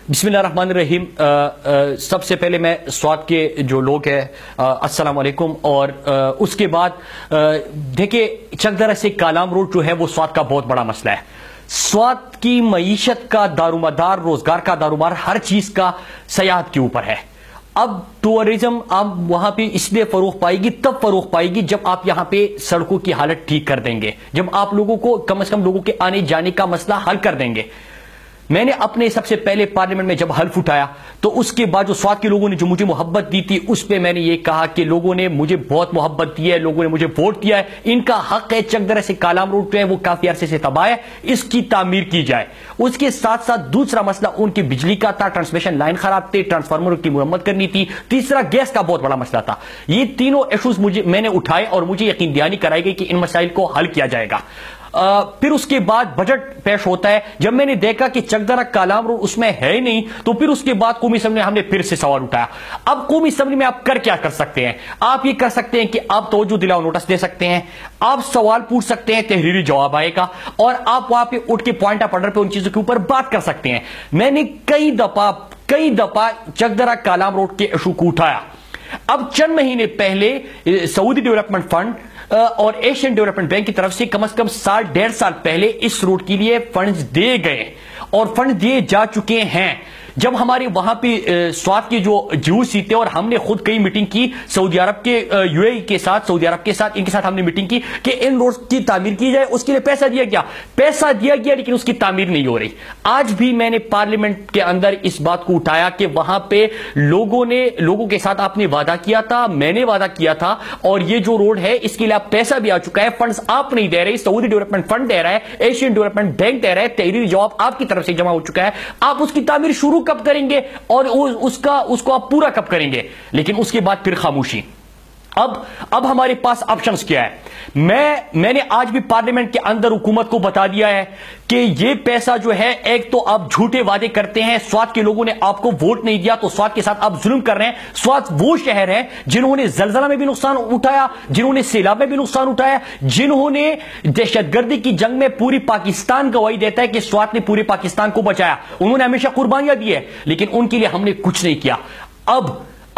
बिस्मिल्लाहिर्रहमानिर्रहीम। सबसे पहले मैं स्वात के जो लोग हैं अस्सलाम वालेकुम। और उसके बाद देखिए, चकदरा से कालाम रोड जो है वो स्वात का बहुत बड़ा मसला है। स्वात की मईशत का दारोमदार, रोजगार का दारोमदार, हर चीज का सयाहत के ऊपर है। अब टूरिज्म आप वहां पे इसलिए फरोग पाएगी, तब फरोग पाएगी जब आप यहां पे सड़कों की हालत ठीक कर देंगे, जब आप लोगों को कम से कम लोगों के आने जाने का मसला हल कर देंगे। मैंने अपने सबसे पहले पार्लियामेंट में जब हल्फ उठाया तो उसके बाद जो स्वात के लोगों ने जो मुझे मोहब्बत दी थी, उस पे मैंने ये कहा कि लोगों ने मुझे बहुत मोहब्बत दी है, लोगों ने मुझे वोट दिया है, इनका हक है। चकदरा से कालाम रोड जो है वो काफी अरसे से तबाह है, इसकी तामीर की जाए। उसके साथ साथ दूसरा मसला उनकी बिजली का था, ट्रांसमिशन लाइन खराब थे, ट्रांसफार्मर की मुरम्मत करनी थी। तीसरा गैस का बहुत बड़ा मसला था। ये तीनों इशूज मैंने उठाए और मुझे यकीन दहानी कराई गई कि इन मसाइल को हल किया जाएगा। फिर उसके बाद बजट पेश होता है। जब मैंने देखा कि चकदरा कालाम रोड उसमें है ही नहीं, तो फिर उसके बाद कौमी असेंबली में हमने फिर से सवाल उठाया। अब कौमी असेंबली में आप क्या कर सकते हैं? आप ये कर सकते हैं कि आप तवज्जो दिलाओ नोटिस दे सकते हैं, आप सवाल पूछ सकते हैं, तहरीरी जवाब आएगा, और आप वहां पे उठ के पॉइंट ऑफ ऑर्डर पे उन चीजों के ऊपर बात कर सकते हैं। मैंने कई दफा चकदरा कालाम रोड के इशू को उठाया। अब चंद महीने पहले सऊदी डेवलपमेंट फंड और एशियन डेवलपमेंट बैंक की तरफ से कम से कम डेढ़ साल पहले इस रोड के लिए फंड्स दिए गए और फंड दिए जा चुके हैं। जब हमारे वहां पे स्वात के जो जूसी थे और हमने खुद कई मीटिंग की सऊदी अरब के यूएई के साथ, सऊदी अरब के साथ, इनके साथ हमने मीटिंग की कि इन रोड की तामीर की जाए। उसके लिए पैसा दिया गया, लेकिन उसकी तामीर नहीं हो रही। आज भी मैंने पार्लियामेंट के अंदर इस बात को उठाया कि वहां पे लोगों के साथ आपने वादा किया था, मैंने वादा किया था, और ये जो रोड है इसके लिए आप पैसा भी आ चुका है, फंड्स आप नहीं दे रहे, सऊदी डेवलपमेंट फंड दे रहा है, एशियन डेवलपमेंट बैंक दे रहा है, तहरीरी जवाब आपकी तरफ से जमा हो चुका है। आप उसकी तामीर शुरू कब करेंगे और उसको आप पूरा कब करेंगे? लेकिन उसके बाद फिर खामोशी। अब हमारे पास ऑप्शंस क्या है? मैंने आज भी पार्लियामेंट के अंदर हुकूमत को बता दिया है कि ये पैसा जो है, एक तो आप झूठे वादे करते हैं, स्वात के लोगों ने आपको वोट नहीं दिया तो स्वात के साथ आप जुल्म कर रहे हैं। स्वात वो शहर है जिन्होंने जलजला में भी नुकसान उठाया, जिन्होंने सैलाब में भी नुकसान उठाया, जिन्होंने दहशतगर्दी की जंग में पूरी पाकिस्तान गवाही देता है कि स्वात ने पूरे पाकिस्तान को बचाया। उन्होंने हमेशा कुर्बानियां दी है, लेकिन उनके लिए हमने कुछ नहीं किया।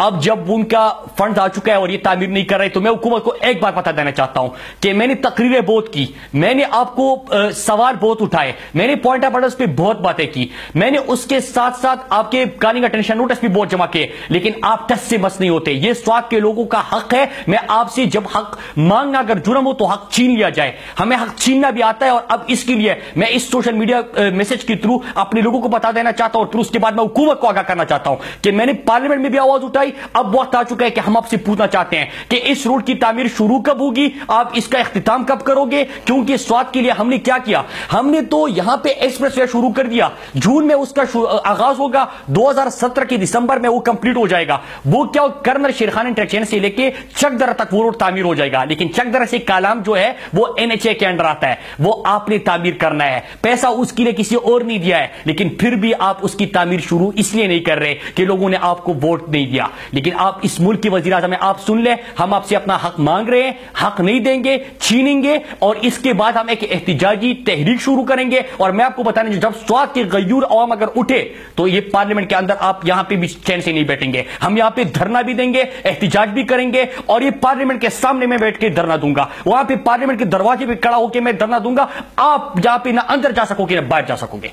अब जब उनका फंड आ चुका है और ये तामीर नहीं कर रहे, तो मैं हुकूमत को एक बात बता देना चाहता हूं कि मैंने तकरीरें बहुत की, मैंने आपको सवाल बहुत उठाए, मैंने पॉइंट ऑफ ऑर्डर्स पे बहुत बातें की, मैंने उसके साथ साथ आपके कॉलिंग अटेंशन नोटिस भी बहुत जमा किए, लेकिन आप टस से मस नहीं होते। ये स्वात के लोगों का हक है। मैं आपसे जब हक मांगना अगर जुर्म हो तो हक छीन लिया जाए, हमें हक छीनना भी आता है। और अब इसके लिए मैं इस सोशल मीडिया मैसेज के थ्रू अपने लोगों को बता देना चाहता हूं, और फिर उसके बाद मैं हुकूमत को आगाह करना चाहता हूं कि मैंने पार्लियामेंट में भी आवाज उठाई। अब वक्त आ चुका है कि हम आपसे पूछना चाहते हैं कि इस रोड की तामीर शुरू कब होगी, आप इसका इख्तिताम कब करोगे? क्योंकि स्वात के लिए हमने क्या किया? हमने तो यहां पे एक्सप्रेसवे शुरू कर दिया, जून में उसका आगाज होगा, 2017 के दिसंबर में वो कंप्लीट हो जाएगा। वो क्या, कर्नल शेरखान इंटरचेंज से लेके चकदरा तक वो रोड तामीर हो जाएगा। लेकिन चकदरा से कालाम जो है वो एनएचए के अंडर आता है, वो आपने तामीर करना है। पैसा उसके लिए किसी और नहीं दिया है, लेकिन फिर भी आप उसकी तामीर शुरू इसलिए नहीं कर रहे कि लोगों ने आपको वोट नहीं दिया। लेकिन आप इस मुल्क की वजीर आज़म हैं, आप सुन ले, हम आपसे अपना हक मांग रहे हैं, हक नहीं देंगे, छीनेंगे, और इसके बाद हम एक एहतिजाजी तहरीक शुरू करेंगे। और मैं आपको बताने, जब स्वात के गयूर अवाम अगर उठे तो ये पार्लियामेंट के अंदर आप यहां पे भी चैन से नहीं बैठेंगे। हम यहां पे धरना भी देंगे, एहतिजाज भी करेंगे, और ये पार्लियामेंट के सामने मैं बैठ के धरना दूंगा, वहां पे पार्लियामेंट के दरवाजे पे खड़ा होकर मैं धरना दूंगा। आप जहां पे ना अंदर जा सकोगे ना बाहर जा सकोगे।